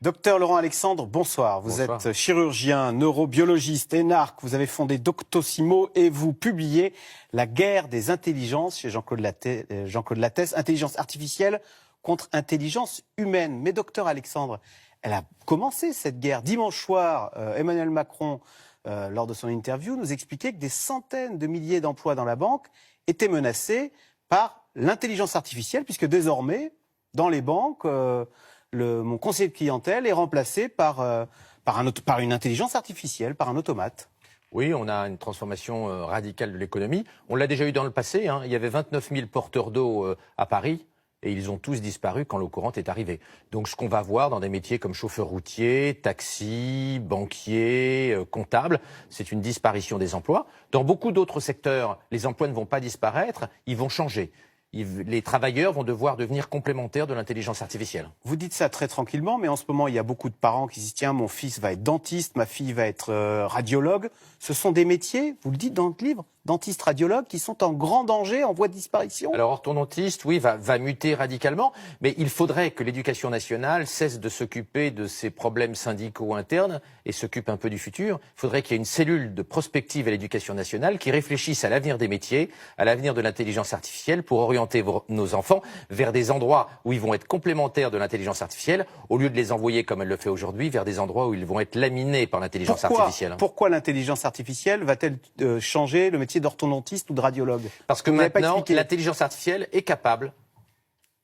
Docteur Laurent Alexandre, bonsoir. Vous êtes chirurgien, neurobiologiste, énarque. Vous avez fondé Doctissimo et vous publiez La guerre des intelligences chez Jean-Claude Lattès, intelligence artificielle contre intelligence humaine. Mais docteur Alexandre, elle a commencé cette guerre. Dimanche soir, Emmanuel Macron, lors de son interview, nous expliquait que des centaines de milliers d'emplois dans la banque étaient menacés par l'intelligence artificielle, puisque désormais, dans les banques, mon conseiller de clientèle est remplacé par une intelligence artificielle, par un automate. Oui, on a une transformation radicale de l'économie. On l'a déjà eu dans le passé. Il y avait 29 000 porteurs d'eau à Paris et ils ont tous disparu quand l'eau courante est arrivée. Donc ce qu'on va voir dans des métiers comme chauffeur routier, taxi, banquier, comptable, c'est une disparition des emplois. Dans beaucoup d'autres secteurs, les emplois ne vont pas disparaître, ils vont changer. Les travailleurs vont devoir devenir complémentaires de l'intelligence artificielle. Vous dites ça très tranquillement, mais en ce moment, il y a beaucoup de parents qui se disent « Tiens, mon fils va être dentiste, ma fille va être radiologue ». Ce sont des métiers, vous le dites dans le livre, dentiste, radiologue, qui sont en grand danger, en voie de disparition. Alors, orthodontiste, oui, va muter radicalement, mais il faudrait que l'éducation nationale cesse de s'occuper de ces problèmes syndicaux internes et s'occupe un peu du futur. Il faudrait qu'il y ait une cellule de prospective à l'éducation nationale qui réfléchisse à l'avenir des métiers, à l'avenir de l'intelligence artificielle pour orienter nos enfants vers des endroits où ils vont être complémentaires de l'intelligence artificielle, au lieu de les envoyer, comme elle le fait aujourd'hui, vers des endroits où ils vont être laminés par l'intelligence artificielle. Pourquoi l'intelligence artificielle va-t-elle changer le métier d'orthodontiste ou de radiologue? Parce que maintenant, l'intelligence artificielle est capable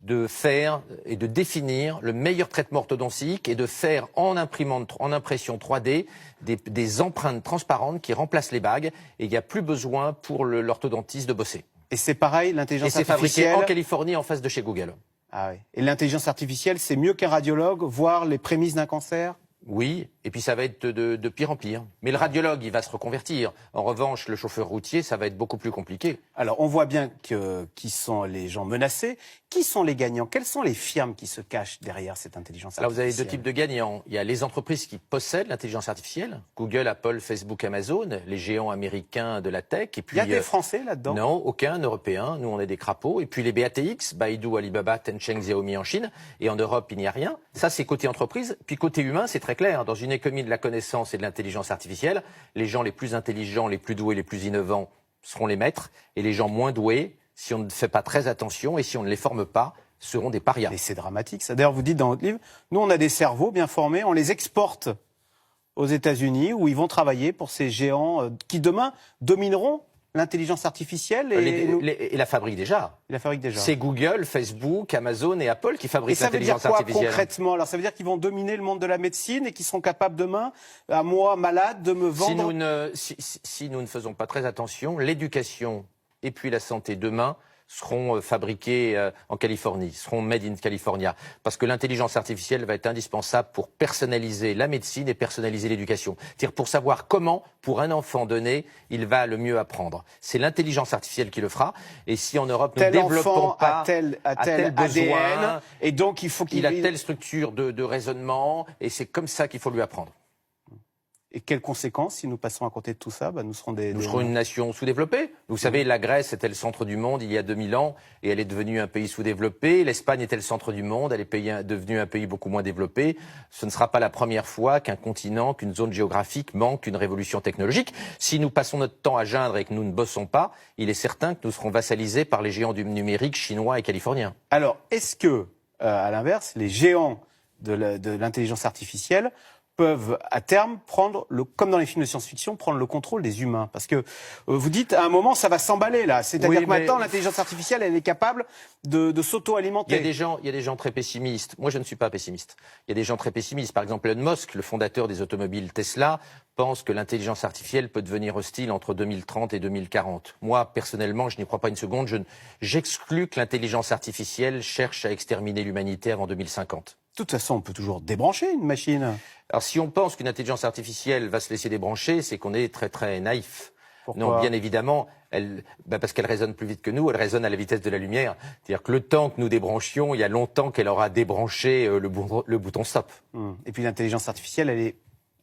de faire et de définir le meilleur traitement orthodontique et de faire en impression 3D des empreintes transparentes qui remplacent les bagues, et il n'y a plus besoin pour l'orthodontiste de bosser. Et c'est pareil, l'intelligence artificielle... Et c'est fabriqué en Californie, en face de chez Google. Ah oui. Et l'intelligence artificielle, c'est mieux qu'un radiologue, voir les prémices d'un cancer? Oui, et puis ça va être de pire en pire. Mais le radiologue, il va se reconvertir. En revanche, le chauffeur routier, ça va être beaucoup plus compliqué. Alors, on voit bien qui sont les gens menacés. Qui sont les gagnants? Quelles sont les firmes qui se cachent derrière cette intelligence artificielle? Alors, vous avez deux types de gagnants. Il y a les entreprises qui possèdent l'intelligence artificielle. Google, Apple, Facebook, Amazon, les géants américains de la tech. Et puis, il y a des Français là-dedans? Non, aucun Européen. Nous, on est des crapauds. Et puis les BATX, Baidu, Alibaba, Tencent, Xiaomi en Chine. Et en Europe, il n'y a rien. Ça, c'est côté entreprise. Puis côté humain, c'est très clair. Dans une économie de la connaissance et de l'intelligence artificielle, les gens les plus intelligents, les plus doués, les plus innovants seront les maîtres. Et les gens moins doués, si on ne fait pas très attention et si on ne les forme pas, seront des parias. Et c'est dramatique, ça. D'ailleurs, vous dites dans votre livre, nous, on a des cerveaux bien formés, on les exporte aux États-Unis, où ils vont travailler pour ces géants qui, demain, domineront l'intelligence artificielle et la fabriquent déjà. La fabrique déjà. C'est Google, Facebook, Amazon et Apple qui fabriquent l'intelligence artificielle. Et ça veut dire quoi concrètement? Alors ça veut dire qu'ils vont dominer le monde de la médecine et qu'ils seront capables demain, à moi, malade, de me vendre... Si nous ne faisons pas très attention, l'éducation et puis la santé demain seront fabriqués en Californie, seront made in California. Parce que l'intelligence artificielle va être indispensable pour personnaliser la médecine et personnaliser l'éducation. C'est-à-dire pour savoir comment, pour un enfant donné, il va le mieux apprendre. C'est l'intelligence artificielle qui le fera. Et si en Europe, nous ne développons pas tel besoin, ADN, et donc il faut qu'il a telle structure de raisonnement, et c'est comme ça qu'il faut lui apprendre. Et quelles conséquences, si nous passons à côté de tout ça? Nous serons une nation sous-développée. Vous savez, la Grèce était le centre du monde il y a 2000 ans et elle est devenue un pays sous-développé. L'Espagne était le centre du monde, elle est devenue un pays beaucoup moins développé. Ce ne sera pas la première fois qu'un continent, qu'une zone géographique manque une révolution technologique. Si nous passons notre temps à geindre et que nous ne bossons pas, il est certain que nous serons vassalisés par les géants du numérique chinois et californiens. Alors, est-ce que, à l'inverse, les géants de l'intelligence artificielle peuvent à terme prendre, comme dans les films de science-fiction, prendre le contrôle des humains? Parce que vous dites, à un moment, ça va s'emballer là. C'est-à-dire que maintenant, l'intelligence artificielle, elle est capable de s'auto-alimenter. Il y a des gens très pessimistes. Moi, je ne suis pas pessimiste. Il y a des gens très pessimistes. Par exemple, Elon Musk, le fondateur des automobiles Tesla, pense que l'intelligence artificielle peut devenir hostile entre 2030 et 2040. Moi, personnellement, je n'y crois pas une seconde. J'exclus que l'intelligence artificielle cherche à exterminer l'humanité avant 2050. De toute façon, on peut toujours débrancher une machine. Alors, si on pense qu'une intelligence artificielle va se laisser débrancher, c'est qu'on est très très naïf. Pourquoi? Non, bien évidemment, parce qu'elle raisonne plus vite que nous, elle raisonne à la vitesse de la lumière. C'est-à-dire que le temps que nous débranchions, il y a longtemps qu'elle aura débranché le bouton stop. Et puis l'intelligence artificielle, elle est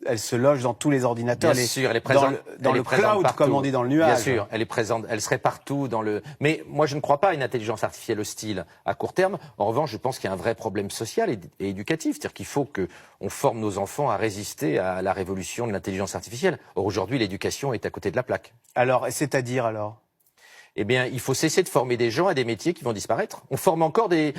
elle se loge dans tous les ordinateurs. Bien sûr, elle est présente dans le cloud, partout. comme on dit dans le nuage. Bien sûr, elle est présente, elle serait partout dans le... Mais moi, je ne crois pas à une intelligence artificielle hostile à court terme. En revanche, je pense qu'il y a un vrai problème social et éducatif. C'est-à-dire qu'il faut qu'on forme nos enfants à résister à la révolution de l'intelligence artificielle. Or, aujourd'hui, l'éducation est à côté de la plaque. Alors, c'est-à-dire alors ? Eh bien, il faut cesser de former des gens à des métiers qui vont disparaître. On forme encore des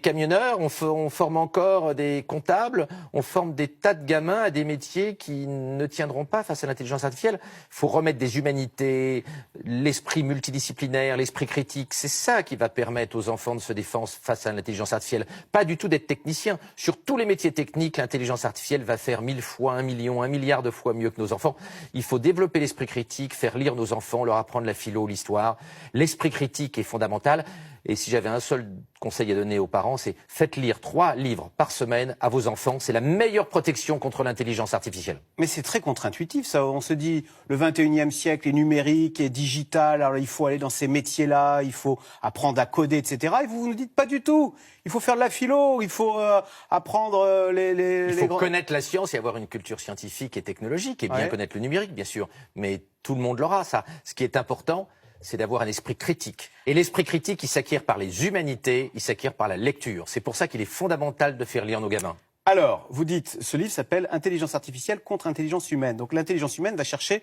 camionneurs, on forme encore des comptables, on forme des tas de gamins à des métiers qui ne tiendront pas face à l'intelligence artificielle. Il faut remettre des humanités, l'esprit multidisciplinaire, l'esprit critique. C'est ça qui va permettre aux enfants de se défendre face à l'intelligence artificielle. Pas du tout d'être technicien. Sur tous les métiers techniques, l'intelligence artificielle va faire 1000 fois, 1 million, 1 milliard de fois mieux que nos enfants. Il faut développer l'esprit critique, faire lire nos enfants, leur apprendre la philo, l'histoire. L'esprit critique est fondamental. Et si j'avais un seul conseil à donner aux parents, c'est faites lire 3 livres par semaine à vos enfants. C'est la meilleure protection contre l'intelligence artificielle. Mais c'est très contre-intuitif, ça. On se dit, le 21e siècle est numérique, est digital, alors il faut aller dans ces métiers-là, il faut apprendre à coder, etc. Et vous nous dites pas du tout. Il faut faire de la philo, il faut apprendre Il faut connaître la science et avoir une culture scientifique et technologique, et bien connaître le numérique, bien sûr. Mais tout le monde l'aura, ça. Ce qui est important, c'est d'avoir un esprit critique. Et l'esprit critique, il s'acquiert par les humanités, il s'acquiert par la lecture. C'est pour ça qu'il est fondamental de faire lire nos gamins. Alors, vous dites, ce livre s'appelle « Intelligence artificielle contre intelligence humaine ». Donc l'intelligence humaine va chercher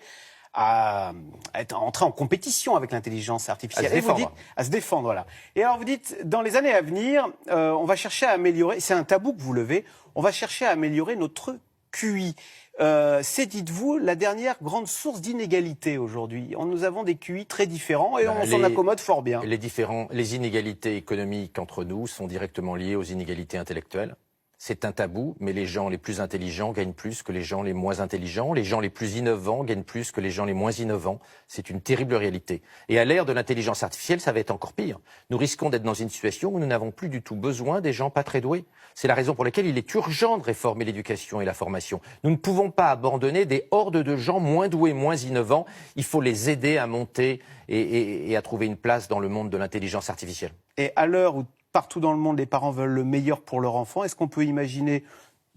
à entrer en compétition avec l'intelligence artificielle. À se défendre. Et vous dites, à se défendre, voilà. Et alors vous dites, dans les années à venir, on va chercher à améliorer, c'est un tabou que vous levez, on va chercher à améliorer notre QI. C'est, dites-vous, la dernière grande source d'inégalité aujourd'hui. Nous avons des QI très différents et on s'en accommode fort bien. Les inégalités économiques entre nous sont directement liées aux inégalités intellectuelles. C'est un tabou, mais les gens les plus intelligents gagnent plus que les gens les moins intelligents. Les gens les plus innovants gagnent plus que les gens les moins innovants. C'est une terrible réalité. Et à l'ère de l'intelligence artificielle, ça va être encore pire. Nous risquons d'être dans une situation où nous n'avons plus du tout besoin des gens pas très doués. C'est la raison pour laquelle il est urgent de réformer l'éducation et la formation. Nous ne pouvons pas abandonner des hordes de gens moins doués, moins innovants. Il faut les aider à monter et à trouver une place dans le monde de l'intelligence artificielle. Et à l'heure où partout dans le monde, les parents veulent le meilleur pour leur enfant. Est-ce qu'on peut imaginer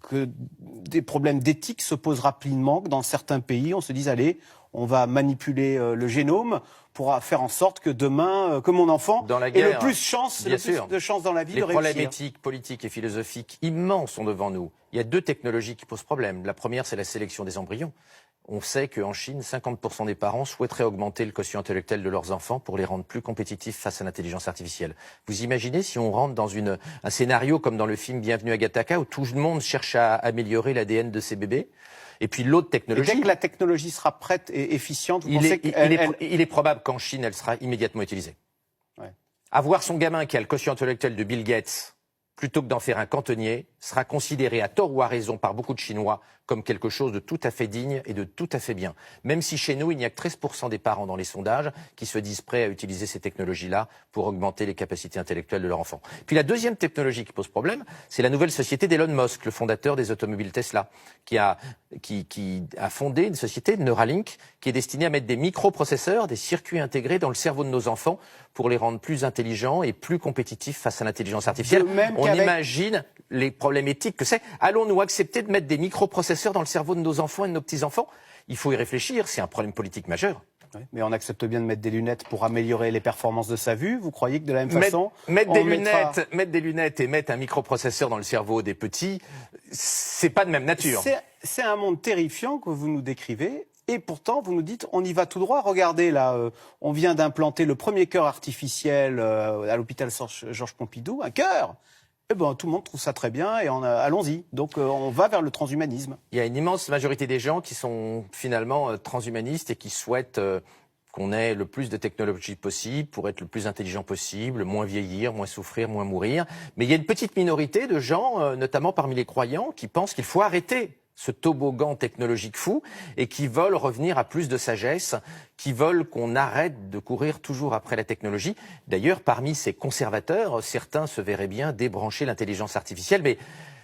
que des problèmes d'éthique se posent rapidement, que dans certains pays, on se dise, allez, on va manipuler le génome pour faire en sorte que demain, que mon enfant ait le plus de chances dans la vie de réussir. Les problèmes éthiques, politiques et philosophiques immenses sont devant nous. Il y a 2 technologies qui posent problème. La première, c'est la sélection des embryons. On sait qu'en Chine, 50% des parents souhaiteraient augmenter le quotient intellectuel de leurs enfants pour les rendre plus compétitifs face à l'intelligence artificielle. Vous imaginez si on rentre dans un scénario comme dans le film Bienvenue à Gattaca, où tout le monde cherche à améliorer l'ADN de ses bébés? Et puis l'autre technologie... Et dès que la technologie sera prête et efficiente, vous pensez il est probable qu'en Chine, elle sera immédiatement utilisée. Ouais. Avoir son gamin qui a le quotient intellectuel de Bill Gates, plutôt que d'en faire un cantonnier, sera considéré à tort ou à raison par beaucoup de Chinois comme quelque chose de tout à fait digne et de tout à fait bien. Même si chez nous, il n'y a que 13% des parents dans les sondages qui se disent prêts à utiliser ces technologies-là pour augmenter les capacités intellectuelles de leur enfant. Puis la deuxième technologie qui pose problème, c'est la nouvelle société d'Elon Musk, le fondateur des automobiles Tesla, qui a fondé une société, Neuralink, qui est destinée à mettre des microprocesseurs, des circuits intégrés dans le cerveau de nos enfants pour les rendre plus intelligents et plus compétitifs face à l'intelligence artificielle. On imagine les problèmes éthiques que c'est. Allons-nous accepter de mettre des microprocesseurs dans le cerveau de nos enfants et de nos petits-enfants? Il faut y réfléchir, c'est un problème politique majeur. Oui, mais on accepte bien de mettre des lunettes pour améliorer les performances de sa vue. Vous croyez que de la même façon... Mettre des lunettes et mettre un microprocesseur dans le cerveau des petits, c'est pas de même nature. C'est un monde terrifiant que vous nous décrivez. Et pourtant, vous nous dites, on y va tout droit. Regardez, là, on vient d'implanter le premier cœur artificiel à l'hôpital Georges Pompidou. Un cœur! Eh ben, tout le monde trouve ça très bien et allons-y. Donc, on va vers le transhumanisme. Il y a une immense majorité des gens qui sont finalement transhumanistes et qui souhaitent qu'on ait le plus de technologies possible pour être le plus intelligent possible, moins vieillir, moins souffrir, moins mourir. Mais il y a une petite minorité de gens, notamment parmi les croyants, qui pensent qu'il faut arrêter ce toboggan technologique fou et qui veulent revenir à plus de sagesse, qui veulent qu'on arrête de courir toujours après la technologie. D'ailleurs, parmi ces conservateurs, certains se verraient bien débrancher l'intelligence artificielle. Mais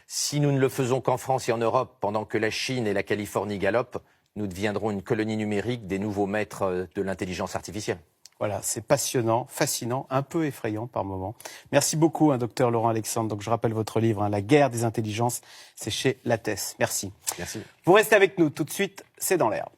si nous ne le faisons qu'en France et en Europe, pendant que la Chine et la Californie galopent, nous deviendrons une colonie numérique des nouveaux maîtres de l'intelligence artificielle. Voilà, c'est passionnant, fascinant, un peu effrayant par moments. Merci beaucoup, docteur Laurent Alexandre. Donc, je rappelle votre livre, La guerre des intelligences, c'est chez Lattès. Merci. Merci. Vous restez avec nous tout de suite, c'est dans l'air.